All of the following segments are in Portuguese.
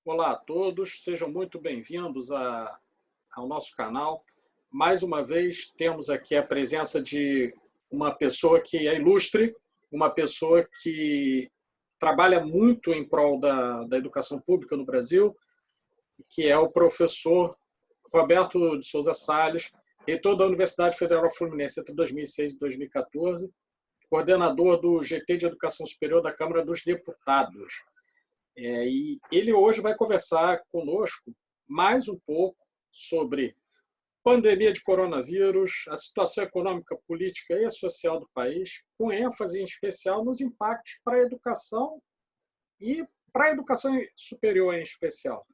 Olá a todos, sejam muito bem-vindos ao nosso canal. Mais uma vez, temos aqui a presença de uma pessoa que é ilustre, uma pessoa que trabalha muito em prol da educação pública no Brasil, que é o professor Roberto de Souza Salles, reitor da Universidade Federal Fluminense entre 2006 e 2014, coordenador do GT de Educação Superior da Câmara dos Deputados. E ele hoje vai conversar conosco mais um pouco sobre pandemia de coronavírus, a situação econômica, política e social do país, com ênfase em especial nos impactos para a educação e para a educação superior em especial.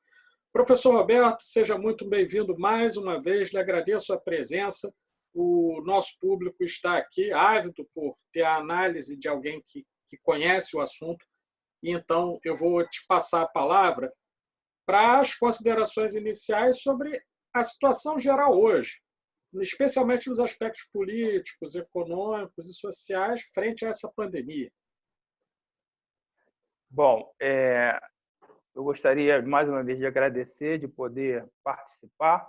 Professor Roberto, seja muito bem-vindo mais uma vez, lhe agradeço a presença. O nosso público está aqui ávido por ter a análise de alguém que conhece o assunto. E então eu vou te passar a palavra para as considerações iniciais sobre a situação geral hoje, especialmente nos aspectos políticos, econômicos e sociais frente a essa pandemia. Bom, eu gostaria mais uma vez de agradecer de poder participar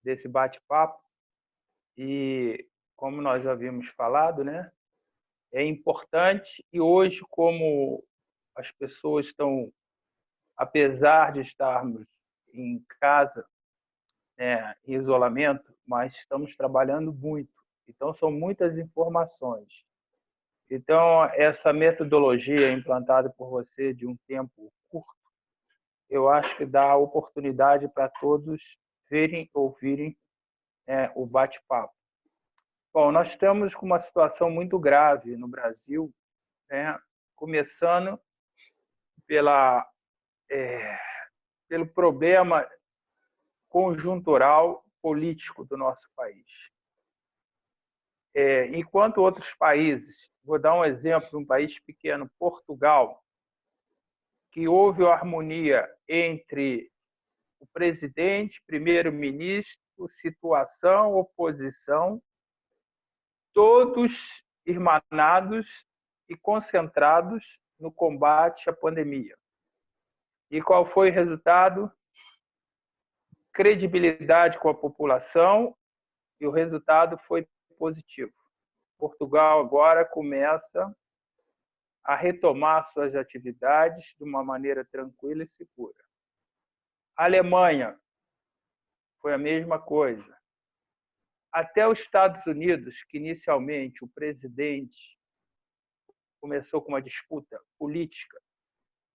desse bate-papo e, como nós já havíamos falado, né, é importante e hoje, como as pessoas estão, apesar de estarmos em casa, em isolamento, mas estamos trabalhando muito. Então, são muitas informações. Então, essa metodologia implantada por você de um tempo curto, eu acho que dá oportunidade para todos verem, ouvirem o bate-papo. Bom, nós estamos com uma situação muito grave no Brasil, né? Começando pela, pelo problema conjuntural político do nosso país. Enquanto outros países, vou dar um exemplo, um país pequeno, Portugal, que houve harmonia entre o presidente, primeiro-ministro, situação, oposição, todos irmanados e concentrados no combate à pandemia. E qual foi o resultado? Credibilidade com a população, e o resultado foi positivo. Portugal agora começa a retomar suas atividades de uma maneira tranquila e segura. A Alemanha foi a mesma coisa. Até os Estados Unidos, que inicialmente o presidente começou com uma disputa política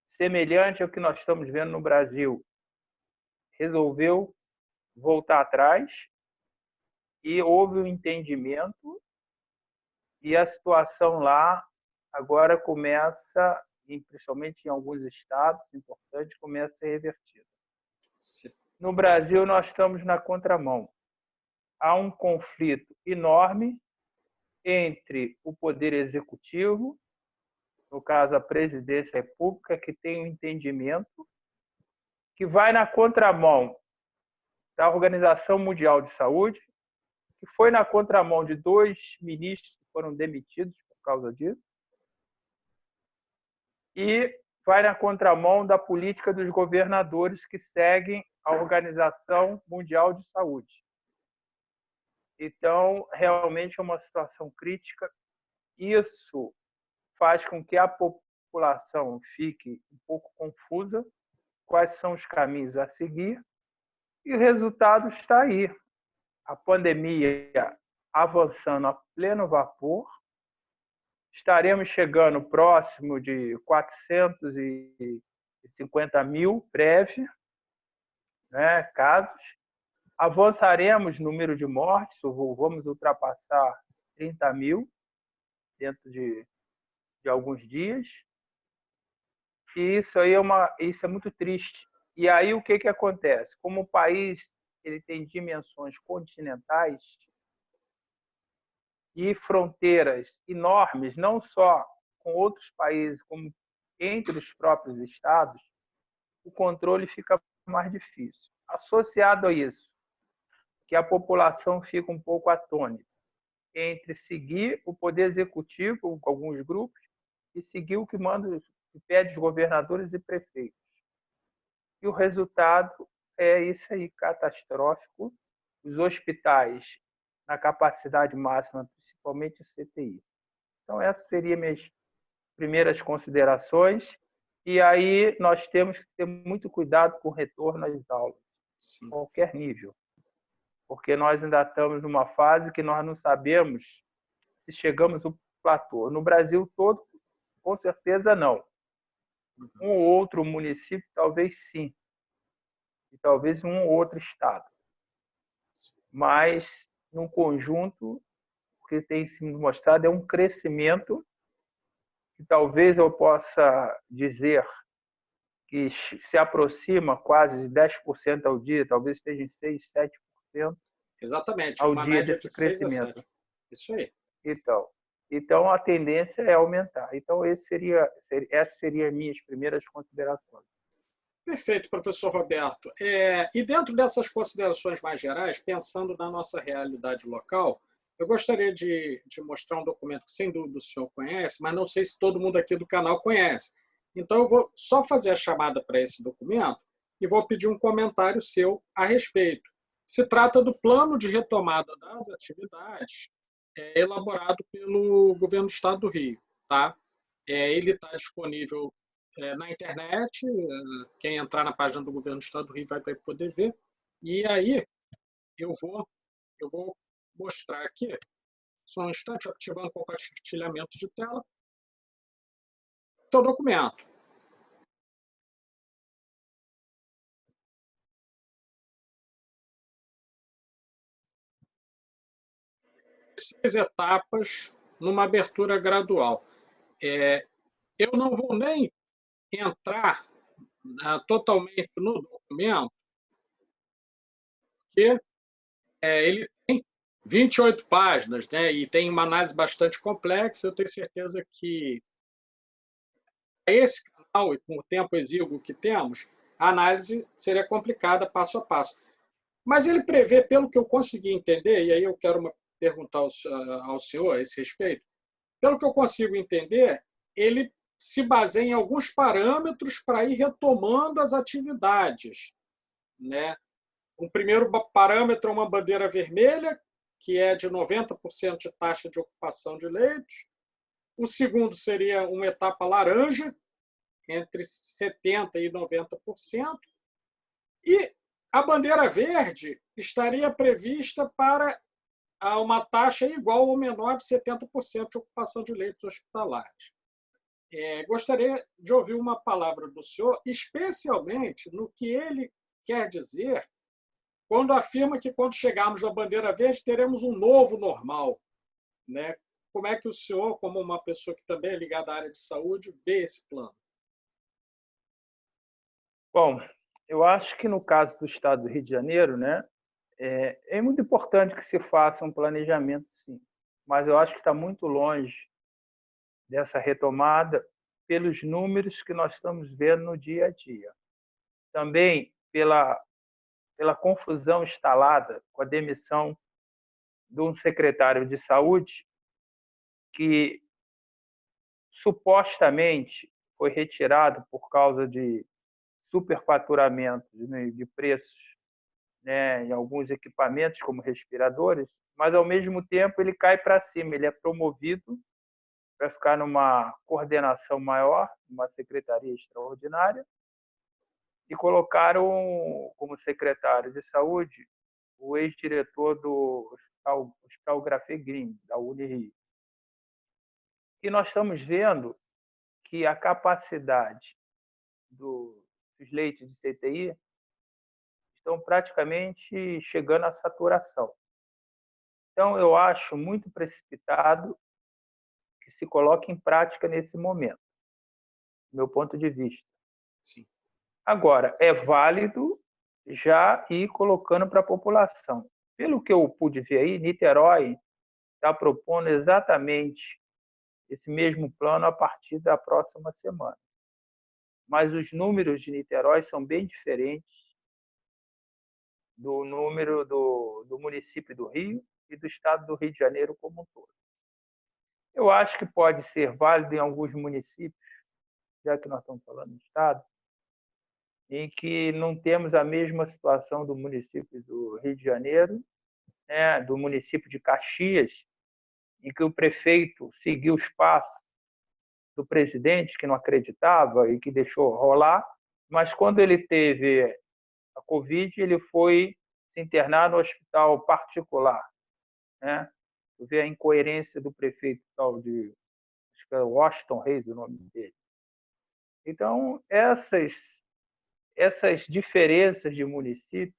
semelhante ao que nós estamos vendo no Brasil, resolveu voltar atrás e houve um entendimento e a situação lá agora começa, principalmente em alguns estados importantes, começa a ser revertida. No Brasil, nós estamos na contramão. Há um conflito enorme entre o poder executivo, no caso a presidência da República, que tem um entendimento que vai na contramão da Organização Mundial de Saúde, que foi na contramão de 2 ministros que foram demitidos por causa disso, e vai na contramão da política dos governadores que seguem a Organização Mundial de Saúde. Então, realmente é uma situação crítica. Isso faz com que a população fique um pouco confusa, quais são os caminhos a seguir, e o resultado está aí. A pandemia avançando a pleno vapor, estaremos chegando próximo de 450 mil breve, né, casos. Avançaremos no número de mortes, vamos ultrapassar 30 mil dentro de alguns dias. E isso é muito triste. E aí o que acontece? Como o país ele tem dimensões continentais e fronteiras enormes, não só com outros países, como entre os próprios estados, o controle fica mais difícil. Associado a isso, que a população fica um pouco atônita entre seguir o poder executivo, com alguns grupos, e seguir o que manda, que pede os governadores e prefeitos. E o resultado é isso aí, catastrófico. Os hospitais na capacidade máxima, principalmente o CTI. Então, essas seriam minhas primeiras considerações. E aí nós temos que ter muito cuidado com o retorno às aulas, Sim. qualquer nível, porque nós ainda estamos numa fase que nós não sabemos se chegamos ao platô. No Brasil todo, com certeza não. Um ou outro município, talvez sim, e talvez um ou outro estado. Mas, no conjunto, o que tem se mostrado é um crescimento que talvez eu possa dizer que se aproxima quase de 10% ao dia, talvez esteja em 6, 7% Exatamente, ao uma dia média de desse 6 a crescimento. 7. Isso aí. Então a tendência é aumentar. Então, essas seriam as minhas primeiras considerações. Perfeito, professor Roberto. E dentro dessas considerações mais gerais, pensando na nossa realidade local, eu gostaria de mostrar um documento que, sem dúvida, o senhor conhece, mas não sei se todo mundo aqui do canal conhece. Então, eu vou só fazer a chamada para esse documento e vou pedir um comentário seu a respeito. Se trata do plano de retomada das atividades elaborado pelo governo do Estado do Rio. Tá? Ele está disponível na internet, quem entrar na página do governo do Estado do Rio vai poder ver. E aí eu vou mostrar aqui, só um instante, ativando o compartilhamento de tela, seu documento. Seis etapas numa abertura gradual. Eu não vou nem entrar totalmente no documento, porque ele tem 28 páginas, né? E tem uma análise bastante complexa. Eu tenho certeza que esse canal, e com o tempo exíguo que temos, a análise seria complicada passo a passo. Mas ele prevê, pelo que eu consegui entender, e aí eu quero perguntar ao senhor a esse respeito, pelo que eu consigo entender, ele se baseia em alguns parâmetros para ir retomando as atividades, né? O primeiro parâmetro é uma bandeira vermelha, que é de 90% de taxa de ocupação de leitos. O segundo seria uma etapa laranja, entre 70% e 90%. E a bandeira verde estaria prevista para uma taxa igual ou menor de 70% de ocupação de leitos hospitalares. Gostaria de ouvir uma palavra do senhor, especialmente no que ele quer dizer quando afirma que, quando chegarmos na bandeira verde, teremos um novo normal, né? Como é que o senhor, como uma pessoa que também é ligada à área de saúde, vê esse plano? Bom, eu acho que no caso do Estado do Rio de Janeiro, né, é muito importante que se faça um planejamento, sim, mas eu acho que está muito longe dessa retomada pelos números que nós estamos vendo no dia a dia. Também pela confusão instalada com a demissão de um secretário de saúde que supostamente foi retirado por causa de superfaturamento de preços, né, em alguns equipamentos, como respiradores, mas, ao mesmo tempo, ele cai para cima, ele é promovido para ficar numa coordenação maior, uma secretaria extraordinária, e colocaram como secretário de saúde o ex-diretor do Hospital Grafegrim, da Unirio. E nós estamos vendo que a capacidade dos leitos de CTI estão praticamente chegando à saturação. Então, eu acho muito precipitado que se coloque em prática nesse momento, do meu ponto de vista. Sim. Agora, é válido já ir colocando para a população. Pelo que eu pude ver aí, Niterói está propondo exatamente esse mesmo plano a partir da próxima semana. Mas os números de Niterói são bem diferentes do número do município do Rio e do estado do Rio de Janeiro como um todo. Eu acho que pode ser válido em alguns municípios, já que nós estamos falando do estado, em que não temos a mesma situação do município do Rio de Janeiro, né, do município de Caxias, em que o prefeito seguiu os passos do presidente, que não acreditava e que deixou rolar, mas quando ele teve a Covid, ele foi se internar no hospital particular, né? Tu vê a incoerência do prefeito tal de, acho que é Washington Reis, o nome dele. Então, essas diferenças de município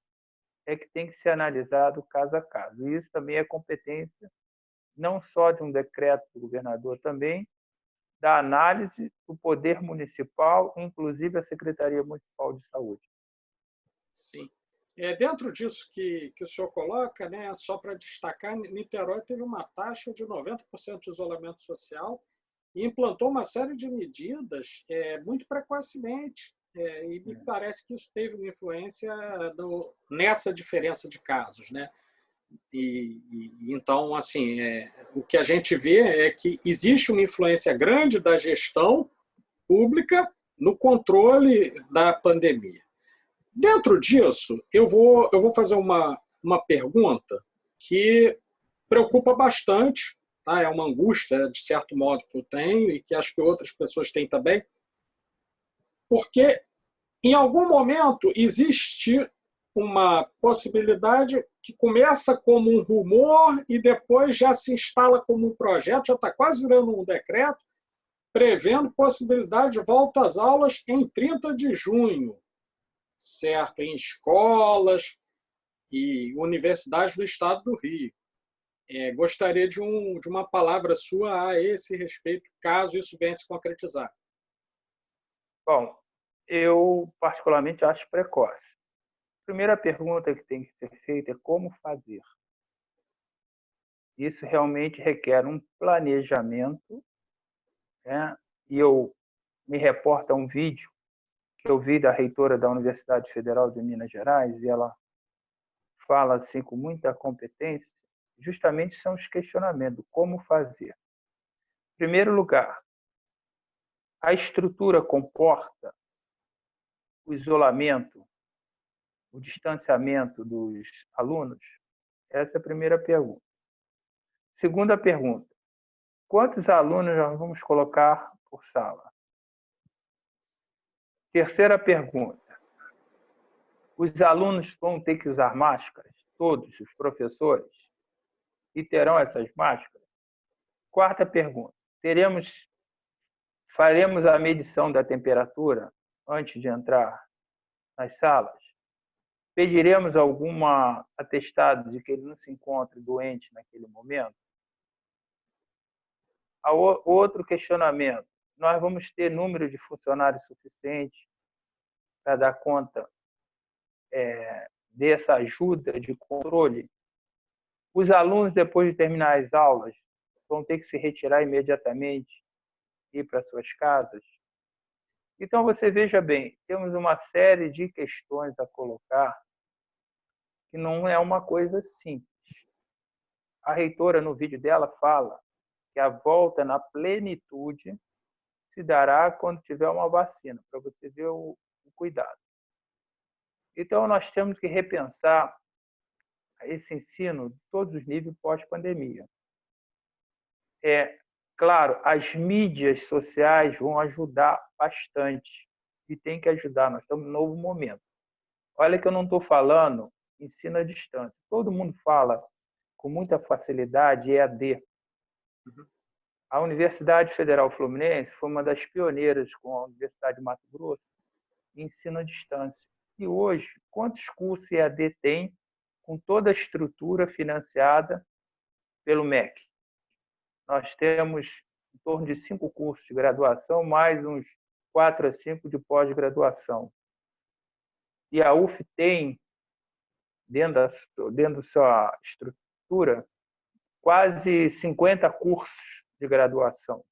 é que tem que ser analisado caso a caso. E isso também é competência não só de um decreto do governador, também da análise do poder municipal, inclusive a Secretaria Municipal de Saúde. Sim. Dentro disso que o senhor coloca, né, só para destacar, Niterói teve uma taxa de 90% de isolamento social e implantou uma série de medidas muito precocemente. E me parece que isso teve uma influência nessa diferença de casos, né? Então, assim, o que a gente vê é que existe uma influência grande da gestão pública no controle da pandemia. Dentro disso, eu vou fazer uma pergunta que preocupa bastante, tá? É uma angústia, de certo modo, que eu tenho e que acho que outras pessoas têm também, porque em algum momento existe uma possibilidade que começa como um rumor e depois já se instala como um projeto, já está quase virando um decreto, prevendo possibilidade de volta às aulas em 30 de junho, certo? Em escolas e universidades do estado do Rio. Gostaria de uma palavra sua a esse respeito, caso isso venha se concretizar. Bom, eu particularmente acho precoce. A primeira pergunta que tem que ser feita é como fazer. Isso realmente requer um planejamento, né? E eu me reporto a um vídeo que eu vi da reitora da Universidade Federal de Minas Gerais, e ela fala assim com muita competência, justamente são os questionamentos, como fazer. Em primeiro lugar, a estrutura comporta o isolamento, o distanciamento dos alunos? Essa é a primeira pergunta. Segunda pergunta, quantos alunos nós vamos colocar por sala? Terceira pergunta, os alunos vão ter que usar máscaras? Todos os professores? E terão essas máscaras? Quarta pergunta, faremos a medição da temperatura antes de entrar nas salas? Pediremos alguma atestado de que ele não se encontre doente naquele momento? Outro questionamento, nós vamos ter número de funcionários suficiente para dar conta dessa ajuda de controle? Os alunos, depois de terminar as aulas, vão ter que se retirar imediatamente e ir para suas casas? Então, você veja bem, temos uma série de questões a colocar que não é uma coisa simples. A reitora, no vídeo dela, fala que a volta na plenitude se dará quando tiver uma vacina, para você ver o cuidado. Então, nós temos que repensar esse ensino de todos os níveis pós-pandemia. Claro, as mídias sociais vão ajudar bastante e tem que ajudar, nós estamos em um novo momento. Olha que eu não estou falando ensino à distância. Todo mundo fala com muita facilidade EAD. A Universidade Federal Fluminense foi uma das pioneiras com a Universidade de Mato Grosso em ensino à distância. E hoje, quantos cursos EAD tem com toda a estrutura financiada pelo MEC? Nós temos em torno de 5 cursos de graduação, mais uns 4 a 5 de pós-graduação. E a UF tem, dentro da sua estrutura, quase 50 cursos de graduação.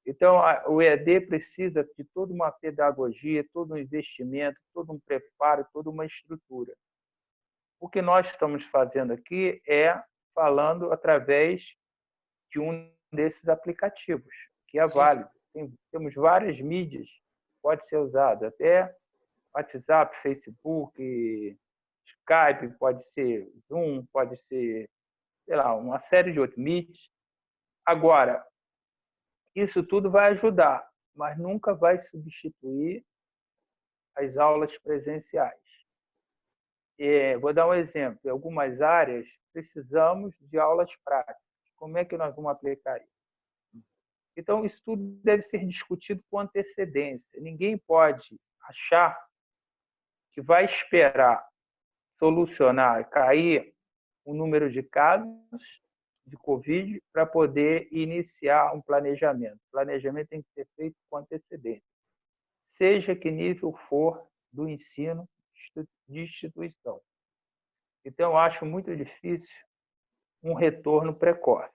Então, o EAD precisa de toda uma pedagogia, todo um investimento, todo um preparo, toda uma estrutura. O que nós estamos fazendo aqui é falando através de um desses aplicativos, que é válido. Temos várias mídias, pode ser usado. Até WhatsApp, Facebook, Skype, pode ser Zoom, pode ser, sei lá, uma série de outros, Meet. Agora, isso tudo vai ajudar, mas nunca vai substituir as aulas presenciais. Vou dar um exemplo. Em algumas áreas, precisamos de aulas práticas. Como é que nós vamos aplicar isso? Então, isso tudo deve ser discutido com antecedência. Ninguém pode achar que vai esperar solucionar, cair o número de casos de Covid para poder iniciar um planejamento. O planejamento tem que ser feito com antecedência, seja que nível for do ensino de instituição. Então, eu acho muito difícil um retorno precoce.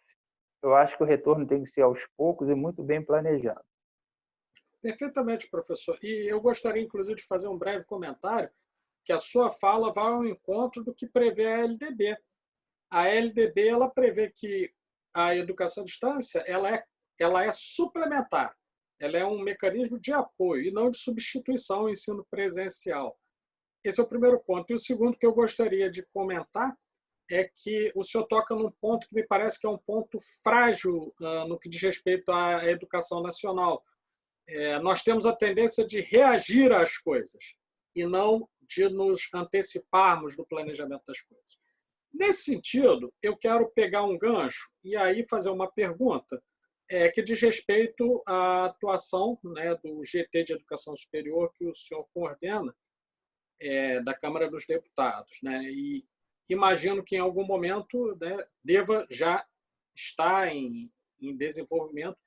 Eu acho que o retorno tem que ser aos poucos e muito bem planejado. Perfeitamente, professor. E eu gostaria, inclusive, de fazer um breve comentário, que a sua fala vai ao encontro do que prevê a LDB. A LDB ela prevê que a educação à distância ela é suplementar, ela é um mecanismo de apoio e não de substituição ao ensino presencial. Esse é o primeiro ponto. E o segundo que eu gostaria de comentar é que o senhor toca num ponto que me parece que é um ponto frágil no que diz respeito à educação nacional. Nós temos a tendência de reagir às coisas e não de nos anteciparmos no planejamento das coisas. Nesse sentido, eu quero pegar um gancho e aí fazer uma pergunta que diz respeito à atuação, né, do GT de Educação Superior que o senhor coordena, da Câmara dos Deputados, né? E imagino que em algum momento, né, deva já estar em desenvolvimento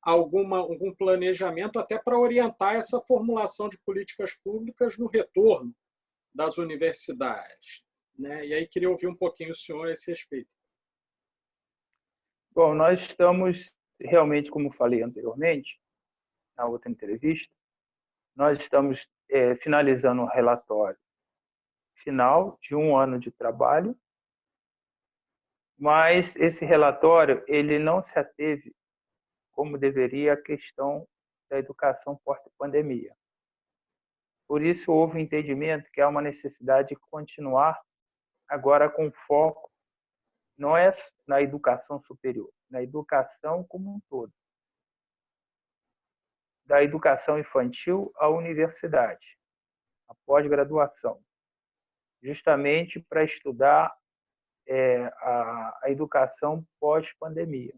algum planejamento até para orientar essa formulação de políticas públicas no retorno das universidades, né? E aí queria ouvir um pouquinho o senhor a esse respeito. Bom, nós estamos realmente, como falei anteriormente, na outra entrevista, nós estamos finalizando um relatório final de um ano de trabalho, mas esse relatório ele não se ateve como deveria a questão da educação pós-pandemia. Por isso, houve um entendimento que há uma necessidade de continuar agora com foco não é na educação superior, na educação como um todo. Da educação infantil à universidade, à pós-graduação, justamente para estudar a educação pós-pandemia.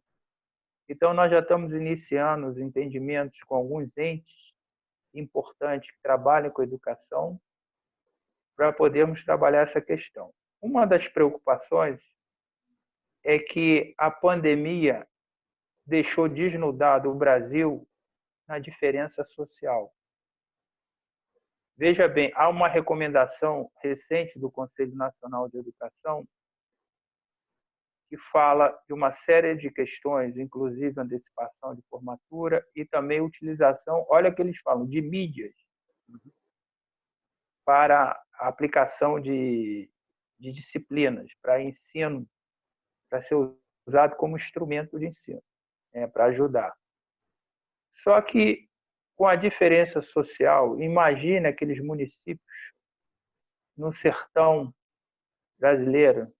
Então, nós já estamos iniciando os entendimentos com alguns entes importantes que trabalham com educação para podermos trabalhar essa questão. Uma das preocupações é que a pandemia deixou desnudado o Brasil na diferença social. Veja bem, há uma recomendação recente do Conselho Nacional de Educação que fala de uma série de questões, inclusive antecipação de formatura e também utilização, olha que eles falam, de mídias para a aplicação de disciplinas, para ensino, para ser usado como instrumento de ensino, para ajudar. Só que, com a diferença social, imagine aqueles municípios no sertão brasileiro,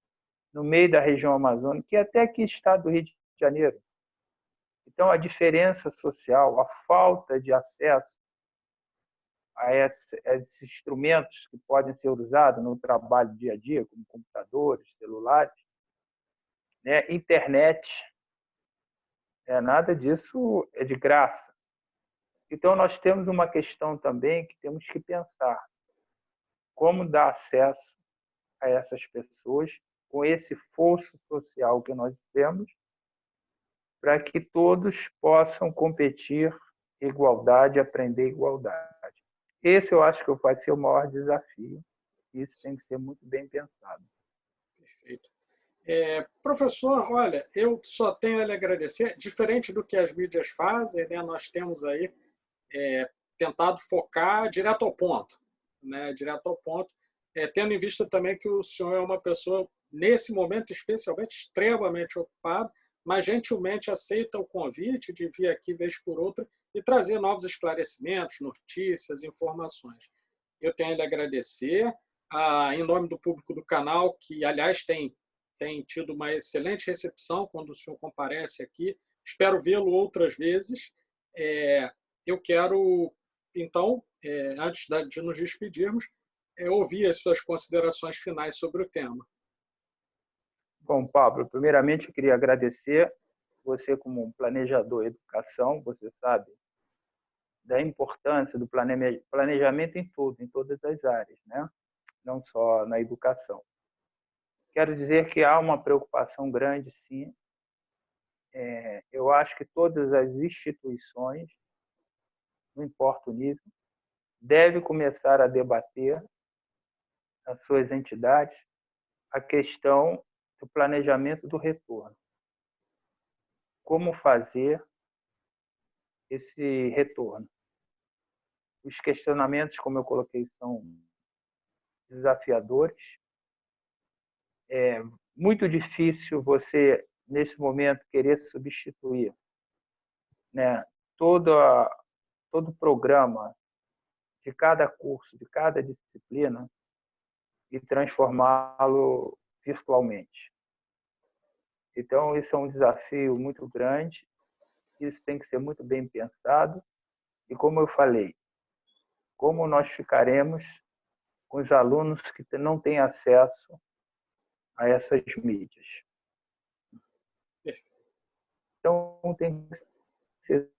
no meio da região amazônica, e até aqui estado do Rio de Janeiro. Então, a diferença social, a falta de acesso a esses instrumentos que podem ser usados no trabalho dia a dia, como computadores, celulares, né? Internet, nada disso é de graça. Então, nós temos uma questão também que temos que pensar. Como dar acesso a essas pessoas com esse fosso social que nós temos, para que todos possam competir igualdade, aprender igualdade. Esse eu acho que vai ser o maior desafio. Isso tem que ser muito bem pensado. Perfeito. Professor, olha, eu só tenho a lhe agradecer. Diferente do que as mídias fazem, né, nós temos aí tentado focar direto ao ponto, né, direto ao ponto, tendo em vista também que o senhor é uma pessoa, nesse momento especialmente, extremamente ocupada, mas gentilmente aceita o convite de vir aqui vez por outra e trazer novos esclarecimentos, notícias, informações. eu tenho a lhe agradecer, em nome do público do canal, que, aliás, tem tido uma excelente recepção quando o senhor comparece aqui. Espero vê-lo outras vezes. Eu quero, então, antes de nos despedirmos, ouvir as suas considerações finais sobre o tema. Bom, Pablo, primeiramente eu queria agradecer você como um planejador de educação, você sabe da importância do planejamento em tudo, em todas as áreas, né? Não só na educação. Quero dizer que há uma preocupação grande, sim. Eu acho que todas as instituições, não importa o nível, devem começar a debater nas suas entidades a questão do planejamento do retorno. Como fazer esse retorno? Os questionamentos, como eu coloquei, são desafiadores. É muito difícil você, nesse momento, querer substituir, né, todo o programa de cada curso, de cada disciplina, e transformá-lo virtualmente. Então, isso é um desafio muito grande, isso tem que ser muito bem pensado, e como eu falei, como nós ficaremos com os alunos que não têm acesso a essas mídias. Então, tem que ser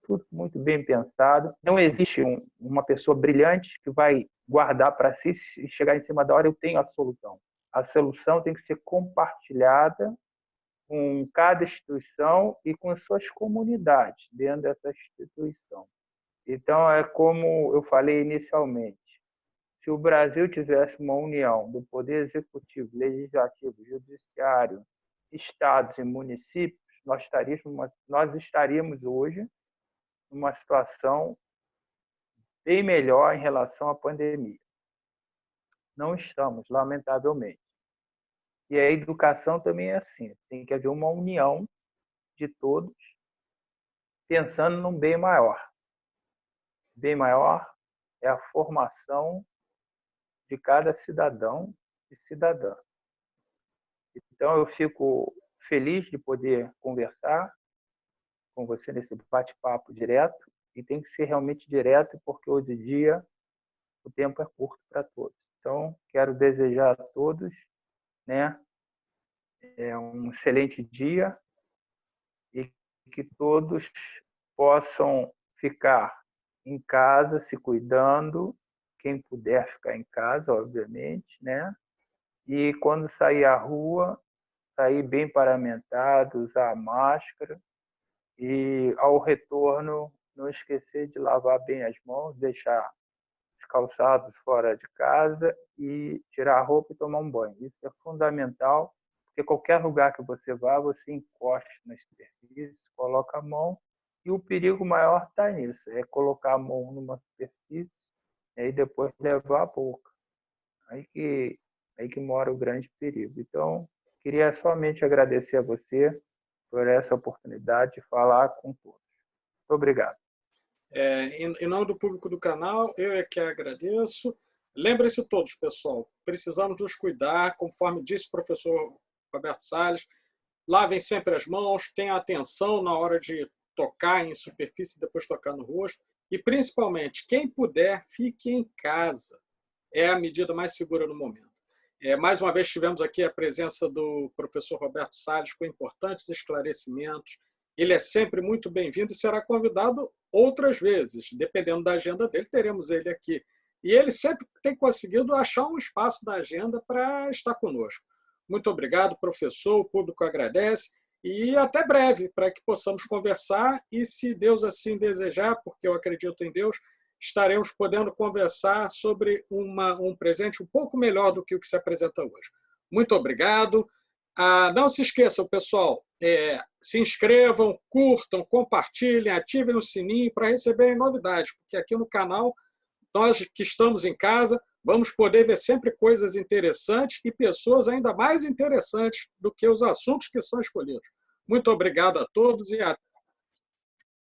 tudo muito bem pensado. Não existe uma pessoa brilhante que vai guardar para si e chegar em cima da hora eu tenho a solução. A solução tem que ser compartilhada com cada instituição e com as suas comunidades dentro dessa instituição. Então, é como eu falei inicialmente, se o Brasil tivesse uma união do Poder Executivo, Legislativo, Judiciário, Estados e municípios, nós estaríamos hoje numa situação bem melhor em relação à pandemia. Não estamos, lamentavelmente. E a educação também é assim, tem que haver uma união de todos, pensando num bem maior. O bem maior é a formação de cada cidadão e cidadã. Então, eu fico feliz de poder conversar com você nesse bate-papo direto, e tem que ser realmente direto, porque hoje em dia o tempo é curto para todos. Então, quero desejar a todos, né, um excelente dia e que todos possam ficar em casa, se cuidando, quem puder ficar em casa, obviamente, né? E quando sair à rua, sair bem paramentado, usar máscara e, ao retorno, não esquecer de lavar bem as mãos, deixar os calçados fora de casa e tirar a roupa e tomar um banho. Isso é fundamental, porque qualquer lugar que você vá, você encosta na superfície, coloca a mão, e o perigo maior está nisso, é colocar a mão numa superfície e depois levar a boca. Aí que mora o grande perigo. Então, queria somente agradecer a você por essa oportunidade de falar com todos. Muito obrigado. Em nome do público do canal, eu é que agradeço. Lembrem-se todos, pessoal, precisamos nos cuidar, conforme disse o professor Roberto Salles, lavem sempre as mãos, tenham atenção na hora de tocar em superfície e depois tocar no rosto, e principalmente, quem puder, fique em casa. É a medida mais segura no momento. Mais uma vez tivemos aqui a presença do professor Roberto Salles com importantes esclarecimentos. Ele é sempre muito bem-vindo e será convidado outras vezes. Dependendo da agenda dele, teremos ele aqui. E ele sempre tem conseguido achar um espaço da agenda para estar conosco. Muito obrigado, professor. O público agradece. E até breve, para que possamos conversar. E, se Deus assim desejar, porque eu acredito em Deus, estaremos podendo conversar sobre um presente um pouco melhor do que o que se apresenta hoje. Muito obrigado. Não se esqueçam, pessoal, se inscrevam, curtam, compartilhem, ativem o sininho para receberem novidades, porque aqui no canal, nós que estamos em casa, vamos poder ver sempre coisas interessantes e pessoas ainda mais interessantes do que os assuntos que são escolhidos. Muito obrigado a todos e até